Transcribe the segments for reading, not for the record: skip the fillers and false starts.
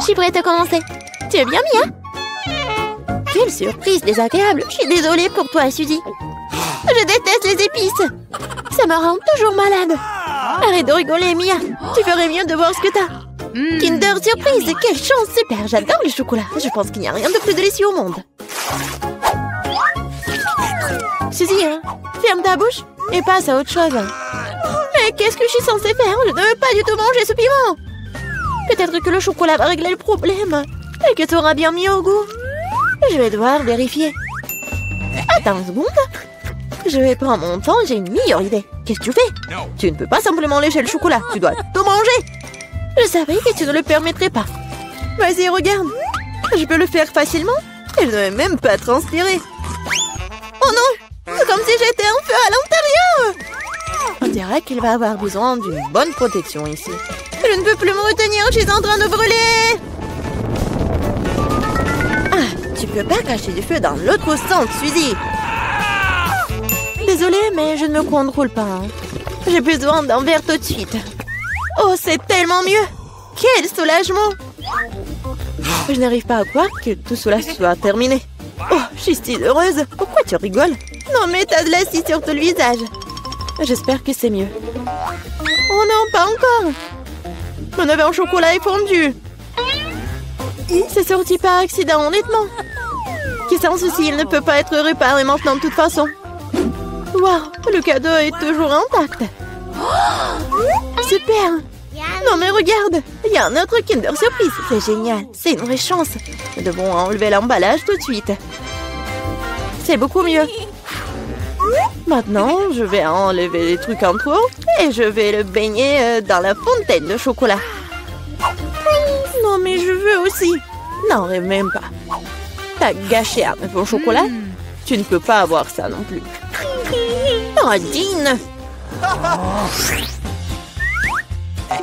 Je suis prête à commencer. Tu es bien, Mia? Quelle surprise désagréable. Je suis désolée pour toi, Suzy. Je déteste les épices. Ça me rend toujours malade. Arrête de rigoler, Mia. Tu ferais mieux de voir ce que t'as. Kinder Surprise, quelle chance, super. J'adore le chocolat. Je pense qu'il n'y a rien de plus délicieux au monde. Suzy, ferme ta bouche et passe à autre chose. Mais qu'est-ce que je suis censée faire? Je ne veux pas du tout manger ce piment. Peut-être que le chocolat va régler le problème et que tu auras bien mis au goût. Je vais devoir vérifier. Attends une seconde. Je vais prendre mon temps, j'ai une meilleure idée. Qu'est-ce que tu fais? Tu ne peux pas simplement lécher le chocolat. Tu dois tout manger. Je savais que tu ne le permettrais pas. Vas-y, regarde. Je peux le faire facilement. Et je ne vais même pas transpirer. Oh non! C'est comme si j'étais un feu à l'intérieur. On dirait qu'il va avoir besoin d'une bonne protection ici. Je ne peux plus me retenir, je suis en train de brûler. Ah, tu peux pas cacher du feu dans l'autre sens, Suzy. Désolée, mais je ne me contrôle pas. J'ai besoin d'un verre tout de suite. Oh, c'est tellement mieux. Quel soulagement. Je n'arrive pas à croire que tout cela soit terminé. Oh, je suis si heureuse. Pourquoi tu rigoles? Non, mais t'as de l'acide sur tout le visage. J'espère que c'est mieux. Oh non, pas encore. Mon œuf en chocolat est fondu. C'est sorti par accident, honnêtement. Qui sans souci, il ne peut pas être réparé maintenant de toute façon. Waouh, le cadeau est toujours intact. Super. Non mais regarde, il y a un autre Kinder Surprise. C'est génial, c'est une vraie chance. Nous devons enlever l'emballage tout de suite. C'est beaucoup mieux. Maintenant, je vais enlever les trucs en trop et je vais le baigner dans la fontaine de chocolat. Non mais je veux aussi. Non, rêve même pas. T'as gâché un œuf au chocolat? Tu ne peux pas avoir ça non plus. Oh, Dean!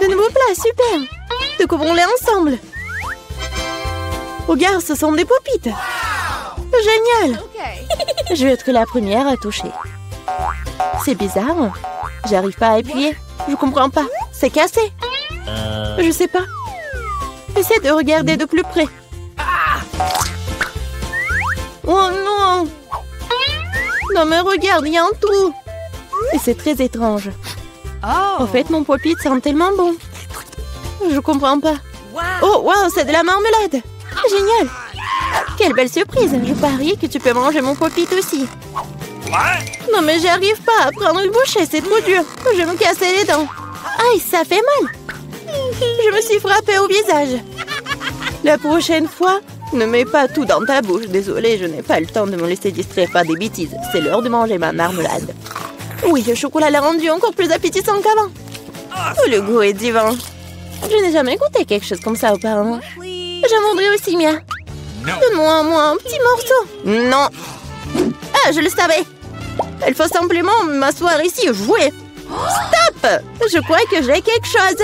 De nouveaux plats, super! Découvrons-les ensemble. Regarde, ce sont des popites. Génial! Je vais être la première à toucher. C'est bizarre. J'arrive pas à appuyer. Je comprends pas. C'est cassé. Je sais pas. Essaie de regarder de plus près. Oh non! Non mais regarde, il y a un trou. Et c'est très étrange. En fait, mon pop-it sent tellement bon. Je comprends pas. Oh, wow, c'est de la marmelade. Génial. Quelle belle surprise. Je parie que tu peux manger mon pop-it aussi. Non mais j'arrive pas à prendre une bouchée, c'est trop dur. Je vais me casser les dents. Aïe, ça fait mal. Je me suis frappée au visage. La prochaine fois, ne mets pas tout dans ta bouche. Désolée, je n'ai pas le temps de me laisser distraire par des bêtises. C'est l'heure de manger ma marmelade. Oui, le chocolat l'a rendu encore plus appétissant qu'avant. Oh, le goût est divin. Je n'ai jamais goûté quelque chose comme ça auparavant. J'en voudrais aussi, Mia. Donne-moi un petit morceau. Non. Ah, je le savais. Il faut simplement m'asseoir ici et jouer. Stop! Je crois que j'ai quelque chose.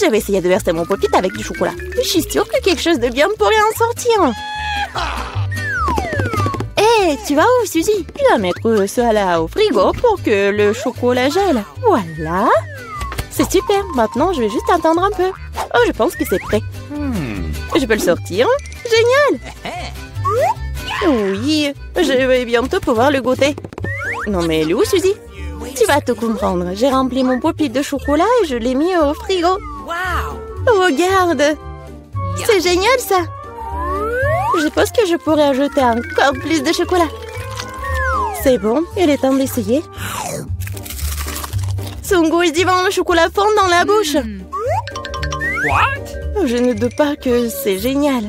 Je vais essayer de verser mon pop-it avec du chocolat. Je suis sûre que quelque chose de bien pourrait en sortir. Hé, tu vas où, Suzy? Je dois mettre ça là au frigo pour que le chocolat gèle. Voilà. C'est super. Maintenant, je vais juste attendre un peu. Oh, je pense que c'est prêt. Je peux le sortir. Génial. Oui, je vais bientôt pouvoir le goûter. Non mais elle est où, Suzy? Tu vas tout comprendre. J'ai rempli mon pop-it de chocolat et je l'ai mis au frigo. Regarde. C'est génial, ça. Je pense que je pourrais ajouter encore plus de chocolat. C'est bon, il est temps d'essayer. Son goût est divin, le chocolat fond dans la bouche. Je ne doute pas que c'est génial.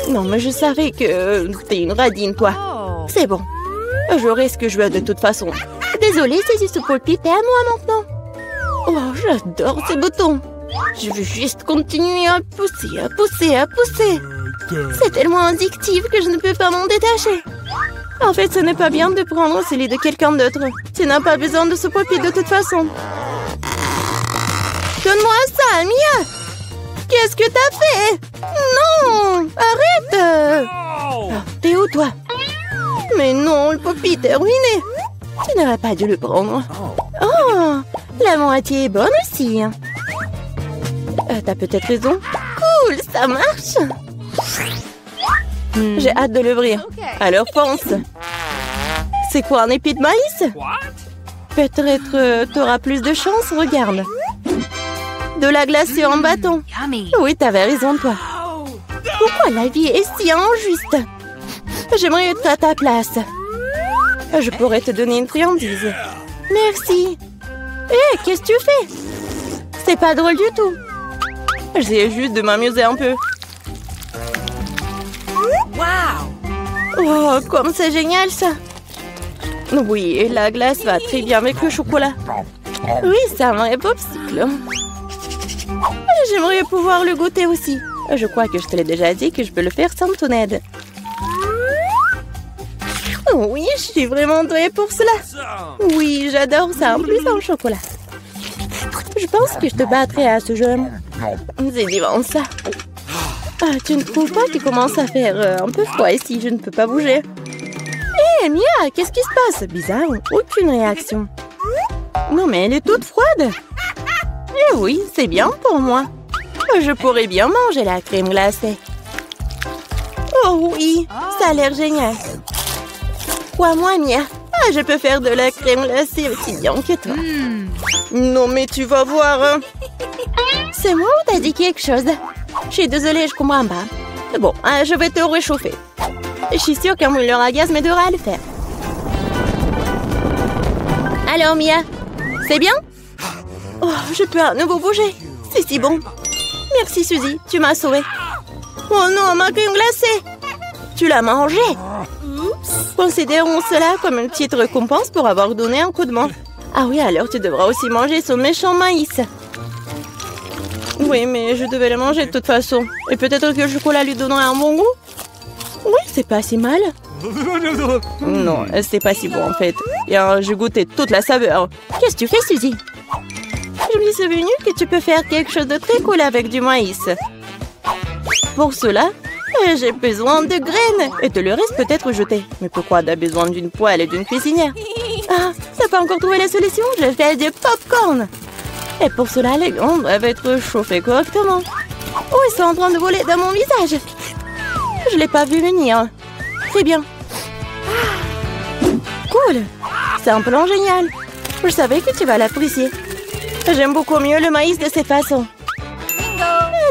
Non, mais je savais que t'es une radine, toi. C'est bon. J'aurai ce que je veux de toute façon. Désolée, c'est ce pop-it est à moi maintenant. Oh, j'adore ces boutons. Je veux juste continuer à pousser, à pousser, à pousser. C'est tellement addictif que je ne peux pas m'en détacher. En fait, ce n'est pas bien de prendre celui de quelqu'un d'autre. Tu n'as pas besoin de ce pop-it de toute façon. Donne-moi ça, Mia. Qu'est-ce que t'as fait? Non! Arrête! Oh, t'es où, toi? Mais non, le pop-it est ruiné. Tu n'aurais pas dû le prendre. Oh, la moitié est bonne aussi. T'as peut-être raison. cool, ça marche. J'ai hâte de l'ouvrir. Alors pense. C'est quoi, un épi de maïs? Peut-être t'auras plus de chance, regarde. De la glacée en bâton. Oui, t'avais raison, toi. Pourquoi la vie est si injuste? J'aimerais être à ta place. Je pourrais te donner une friandise. Merci. Hé, qu'est-ce que tu fais? C'est pas drôle du tout. J'essaie juste de m'amuser un peu. Oh, comme c'est génial ça. Oui, la glace va très bien avec le chocolat. Oui, c'est un vrai popsicle. J'aimerais pouvoir le goûter aussi. Je crois que je te l'ai déjà dit que je peux le faire sans ton aide. Oui, je suis vraiment douée pour cela. Oui, j'adore ça, en plus en chocolat. Je pense que je te battrai à ce jeu. C'est divin ça. Ah, tu ne trouves pas qu'il commence à faire un peu froid ici? Je ne peux pas bouger. Hé, Mia, qu'est-ce qui se passe? Bizarre, aucune réaction. Non, mais elle est toute froide. Eh oui, c'est bien pour moi. Je pourrais bien manger la crème glacée. Oh oui, ça a l'air génial. Crois-moi, Mia. Je peux faire de la crème glacée aussi bien que toi. Non, mais tu vas voir. Hein. C'est moi ou t'as dit quelque chose? Je suis désolée, je comprends pas. Bon, je vais te réchauffer. Je suis sûre qu'un mouleur à gaz m'aidera à le faire. Alors, Mia, c'est bien? Oh, je peux à nouveau bouger. C'est si bon. Merci, Suzy, tu m'as sauvée. Oh non, ma crème glacée! Tu l'as mangée? Considérons cela comme une petite récompense pour avoir donné un coup de main. Ah oui, alors tu devras aussi manger ce méchant maïs. Oui, mais je devais le manger de toute façon. Et peut-être que le chocolat lui donnerait un bon goût? Oui, c'est pas si mal. Non, c'est pas si bon en fait. Et j'ai goûté toute la saveur. Qu'est-ce que tu fais, Suzy? Je me suis souvenu que tu peux faire quelque chose de très cool avec du maïs. Pour cela, j'ai besoin de graines. Et te le reste peut-être jeté. Mais pourquoi t'as besoin d'une poêle et d'une cuisinière? Ah, t'as pas encore trouvé la solution? Je fais du popcorn. Et pour cela, les graines doivent être chauffées correctement. Oh, ils sont en train de voler dans mon visage. Je l'ai pas vu venir. Très bien. Cool. C'est un plan génial. Je savais que tu vas l'apprécier. J'aime beaucoup mieux le maïs de cette façon.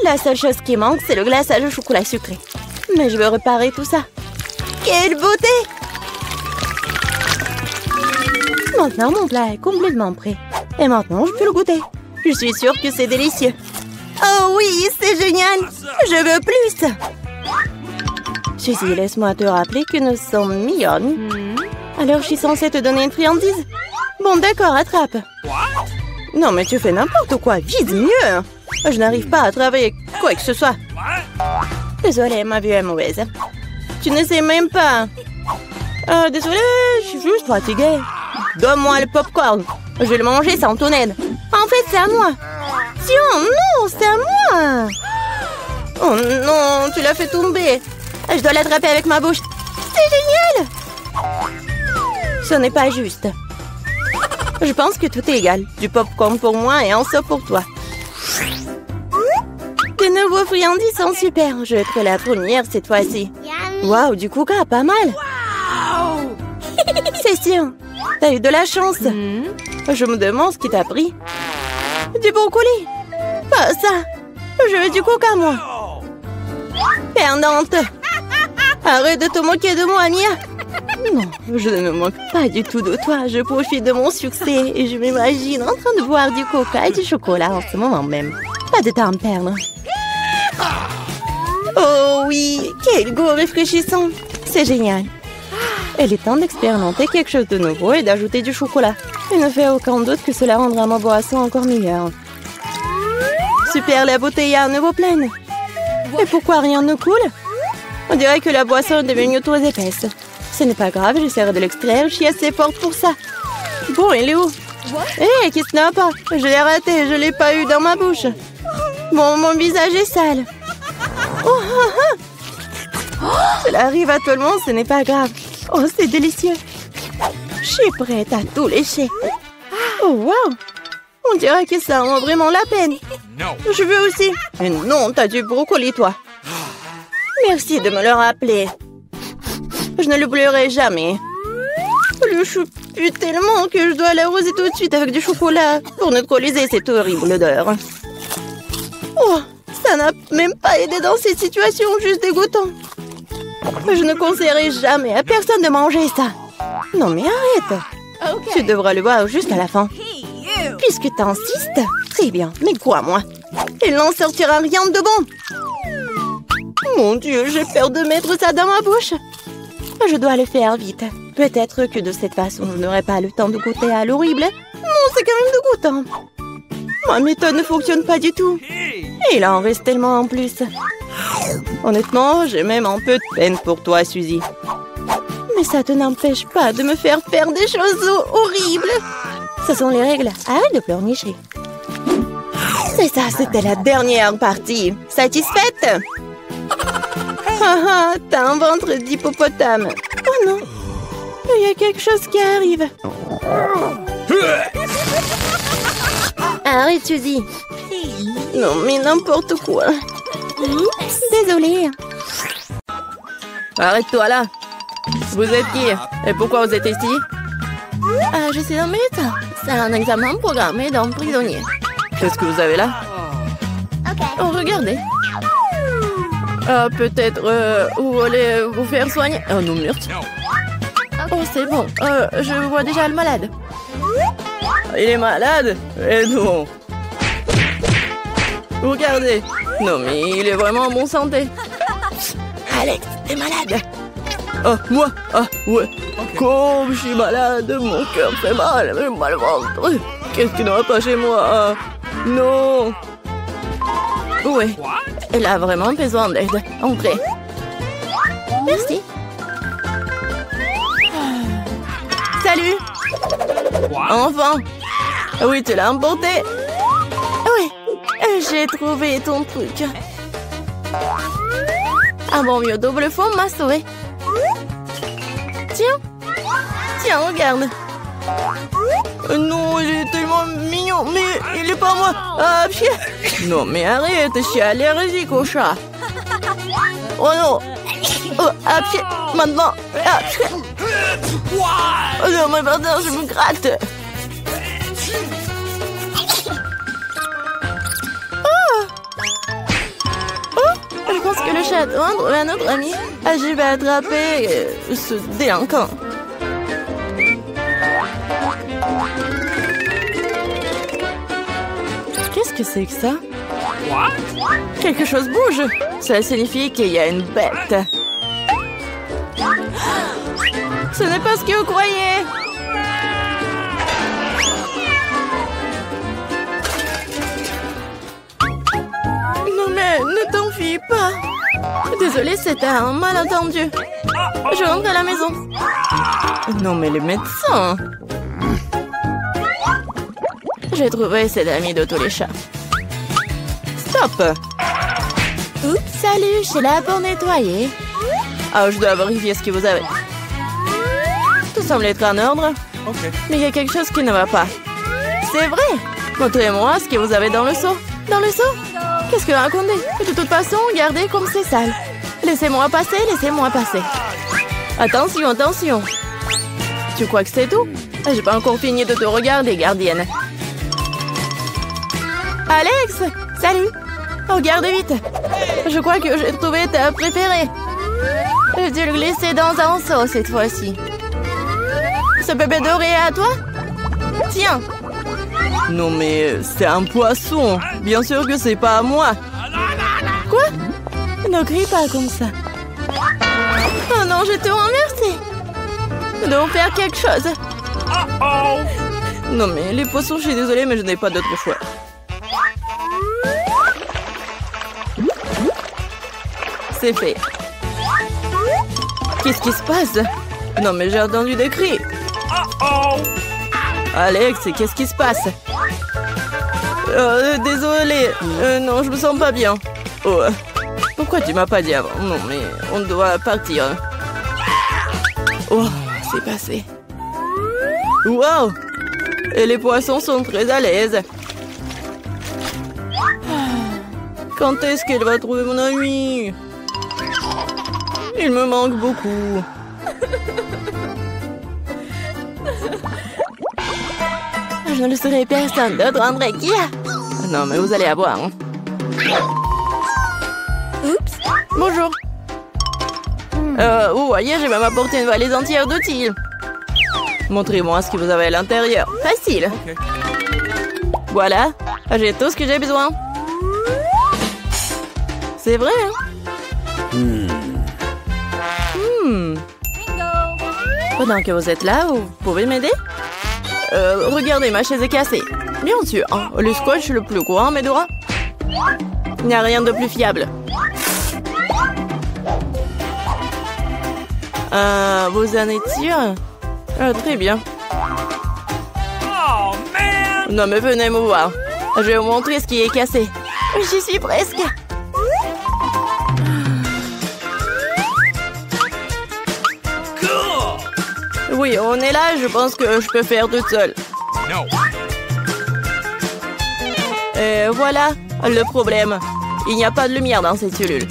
La seule chose qui manque, c'est le glaçage au chocolat sucré. Mais je veux réparer tout ça. Quelle beauté! Maintenant, mon plat est complètement prêt. Et maintenant, je peux le goûter. Je suis sûre que c'est délicieux. Oh oui, c'est génial! Je veux plus! Suzy, laisse-moi te rappeler que nous sommes mignonnes. Alors, je suis censée te donner une friandise? Bon, d'accord, attrape. Non, mais tu fais n'importe quoi. Vise mieux! Je n'arrive pas à travailler quoi que ce soit. Désolée, ma vue est mauvaise. Tu ne sais même pas. Désolée, je suis juste fatiguée. Donne-moi le popcorn. Je vais le manger sans ton aide. En fait, c'est à moi. Tiens, non, c'est à moi. Oh non, tu l'as fait tomber. Je dois l'attraper avec ma bouche. C'est génial. Ce n'est pas juste. Je pense que tout est égal. Du popcorn pour moi et un seau pour toi. De nouveaux friandises sont super. Je vais être la première cette fois-ci. Waouh, du coca, pas mal. C'est sûr. T'as eu de la chance. Je me demande ce qui t'a pris. Du brocoli. Pas ça. Je veux du coca, moi. Perdante. Arrête de te moquer de moi, Mia. Non, je ne me moque pas du tout de toi. Je profite de mon succès et je m'imagine en train de boire du coca et du chocolat en ce moment même. Pas de temps à me perdre. Oh oui, quel goût rafraîchissant. C'est génial. Il est temps d'expérimenter quelque chose de nouveau et d'ajouter du chocolat. Il ne fait aucun doute que cela rendra ma boisson encore meilleure. Super, la bouteille est à nouveau pleine. Et pourquoi rien ne coule? On dirait que la boisson est devenue trop épaisse. Ce n'est pas grave, j'essaierai de l'extraire. Je suis assez forte pour ça. Bon, il est où? Hé, qu'est-ce que n'a pas? Je l'ai raté, je l'ai pas eu dans ma bouche. Bon, mon visage est sale. Cela arrive à tout le monde, ce n'est pas grave. Oh, c'est délicieux. Je suis prête à tout lécher. Oh, wow. On dirait que ça en vaut vraiment la peine. Je veux aussi. Mais non, t'as du brocoli, toi. Merci de me le rappeler. Je ne l'oublierai jamais. Le chou pue tellement que je dois l'arroser tout de suite avec du chocolat pour neutraliser cette horrible odeur. Oh, ça n'a même pas aidé dans cette situation juste dégoûtant. Je ne conseillerais jamais à personne de manger ça. Non mais arrête. Tu devras le voir juste à la fin. Puisque t'insistes, très bien, mais crois-moi, il n'en sortira rien de bon. Mon Dieu, j'ai peur de mettre ça dans ma bouche. Je dois le faire vite. Peut-être que de cette façon, je n'aurai pas le temps de goûter à l'horrible. Non, c'est quand même dégoûtant. Ma méthode ne fonctionne pas du tout. Et il en reste tellement en plus. Honnêtement, j'ai même un peu de peine pour toi, Suzy. Mais ça te n'empêche pas de me faire des choses horribles. Ce sont les règles. Arrête de pleurnicher. C'est ça, c'était la dernière partie. Satisfaite? Haha, t'as un ventre d'hippopotame. Oh non, il y a quelque chose qui arrive. Arrête, Suzy. Non, mais n'importe quoi. Désolée. Arrête-toi là. Vous êtes qui? Et pourquoi vous êtes ici? Je suis un médecin. C'est un examen programmé d'un prisonnier. Qu'est-ce que vous avez là? Oh, regardez. Peut-être vous voulez vous faire soigner? Oh non, merde. Oh, c'est bon. Je vois déjà le malade. Il est malade? Eh non. Regardez. Non, mais il est vraiment en bonne santé. Alex, t'es malade? Ah, moi? Ah, ouais. Comme je suis malade, mon cœur fait mal, j'ai mal au ventre. Qu'est-ce qui ne va pas chez moi? Non. Oui, elle a vraiment besoin d'aide. Entrez. Merci. Salut. Enfin. Oui, tu l'as emporté. Oui, j'ai trouvé ton truc. Un bon vieux double fond m'a sauvé. Tiens, regarde. Non, il est tellement mignon, mais il est pas moi. Ah, pied. Non, mais arrête, je suis allergique au chat. Oh non. Oh, à pied, maintenant. Ah, pied. Oh non, mais pardon, je me gratte. Je pense que le chat doit trouver un autre ami. Je vais attraper ce délinquant. Qu'est-ce que c'est que ça? Quelque chose bouge. Ça signifie qu'il y a une bête. Ce n'est pas ce que vous croyez. Non mais ne t'enfuis pas. Désolée, c'était un malentendu. Je rentre à la maison. Non mais les médecins. J'ai trouvé cet ami de tous les chats. Stop. Oups, salut, je suis là pour nettoyer. Ah, je dois vérifier ce que vous avez. Tout semble être en ordre. Mais il y a quelque chose qui ne va pas. C'est vrai. Montrez-moi ce que vous avez dans le seau. Dans le seau? Qu'est-ce que vous racontez? De toute façon, regardez comme c'est sale. Laissez-moi passer, laissez-moi passer. Attention, attention. Tu crois que c'est tout? J'ai pas encore fini de te regarder, gardienne. Alex, salut. Regarde vite. Je crois que j'ai trouvé ta préférée. J'ai dû le glisser dans un seau cette fois-ci. Ce bébé doré est à toi? Tiens. Non mais c'est un poisson. Bien sûr que c'est pas à moi. Quoi? Ne crie pas comme ça. Oh non, je te remercie. Nous devons faire quelque chose. Non mais les poissons, je suis désolée, mais je n'ai pas d'autre choix. C'est fait. Qu'est-ce qui se passe? Non mais j'ai entendu des cris. Alex, qu'est-ce qui se passe? Désolée. Non, je me sens pas bien. Oh, pourquoi tu m'as pas dit avant? Non mais on doit partir. Oh, c'est passé. Wow! Et les poissons sont très à l'aise. Quand est-ce qu'elle va trouver mon ami? Il me manque beaucoup. Je ne le serai personne d'autre, André. Qui a? Non, mais vous allez avoir. Hein. Oups. Bonjour. Vous voyez, j'ai même apporté une valise entière d'outils. Montrez-moi ce que vous avez à l'intérieur. Facile. Okay. Voilà, j'ai tout ce que j'ai besoin. C'est vrai, hein? Pendant que vous êtes là, vous pouvez m'aider? Regardez, ma chaise est cassée. Bien sûr, hein, le scotch le plus courant m'aidera. Il n'y a rien de plus fiable. Vous en êtes sûr? Très bien. Non mais venez me voir. Je vais vous montrer ce qui est cassé. J'y suis presque. Oui, on est là, je pense que je peux faire toute seule. Et voilà le problème. Il n'y a pas de lumière dans cette cellule.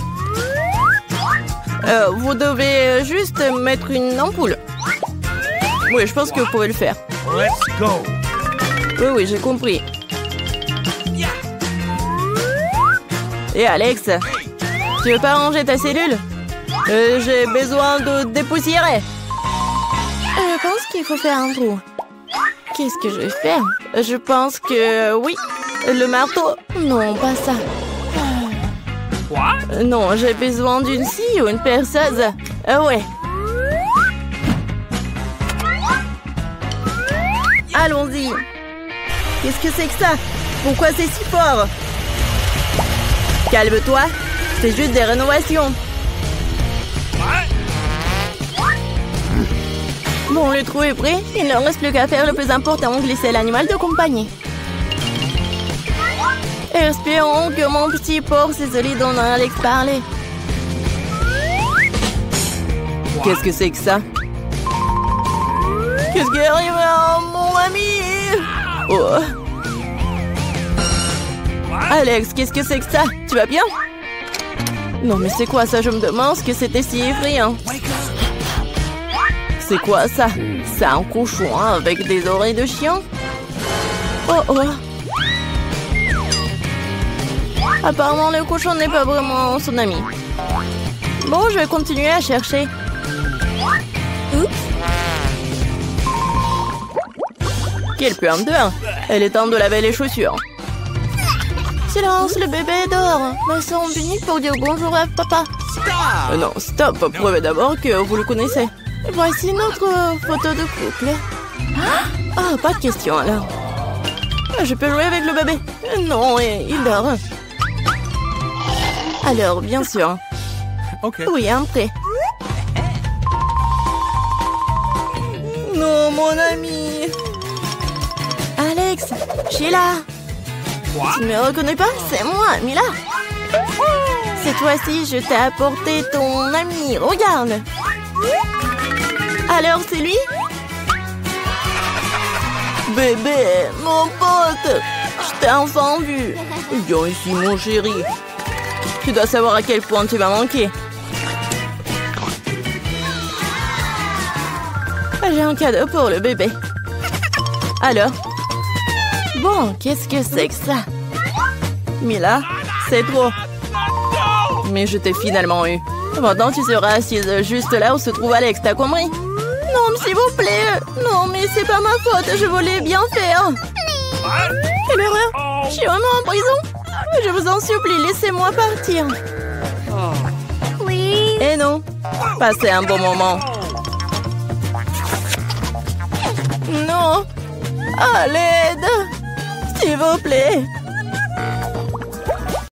Vous devez juste mettre une ampoule. Oui, je pense que vous pouvez le faire. Let's go. Oui, j'ai compris. Et Alex, tu veux pas ranger ta cellule? J'ai besoin de dépoussiérer. Je pense qu'il faut faire un trou. Qu'est-ce que je vais faire? Je pense que oui. Le marteau? Non, pas ça. Non, j'ai besoin d'une scie ou une perceuse. Ouais. Allons-y. Qu'est-ce que c'est que ça? Pourquoi c'est si fort? Calme-toi. C'est juste des rénovations. Bon, le trou est prêt. Il ne reste plus qu'à faire le plus important, glisser l'animal de compagnie. Espérons que mon petit porc s'est solide dont Alex parlait. Qu'est-ce que c'est que ça? Qu'est-ce qui est arrivé à mon ami? Oh. Alex, qu'est-ce que c'est que ça? Tu vas bien? Non, mais c'est quoi ça? Je me demande ce que c'était si effrayant. C'est quoi ça? C'est un cochon hein, avec des oreilles de chien? Oh oh. Apparemment, le cochon n'est pas vraiment son ami. Bon, je vais continuer à chercher. Oups. Quelle puanteur! Elle est temps de laver les chaussures. Silence, le bébé dort. Mais c'est unique pour dire bonjour à papa. Non, stop. Prouvez d'abord que vous le connaissez. Voici notre photo de couple. Ah, pas de question alors. Je peux jouer avec le bébé? Non, il dort. Alors, bien sûr. Okay. Oui, entrez. Non, mon ami. Alex, Sheila. Tu ne me reconnais pas? C'est moi, Mila. Cette fois-ci, je t'ai apporté ton ami. Regarde. Alors, c'est lui? Bébé, mon pote. Je t'ai enfin vu. Viens ici, mon chéri. Tu dois savoir à quel point tu m'as manqué. J'ai un cadeau pour le bébé. Alors? Bon, qu'est-ce que c'est que ça? Mila, c'est trop. Mais je t'ai finalement eu. Maintenant, tu seras assise juste là où se trouve Alex, t'as compris? Non, s'il vous plaît. Non, mais c'est pas ma faute, je voulais bien faire. Quelle horreur. Je suis vraiment en prison. Je vous en supplie, laissez-moi partir. Oui. Et non, passez un bon moment. Non. À l'aide. S'il vous plaît.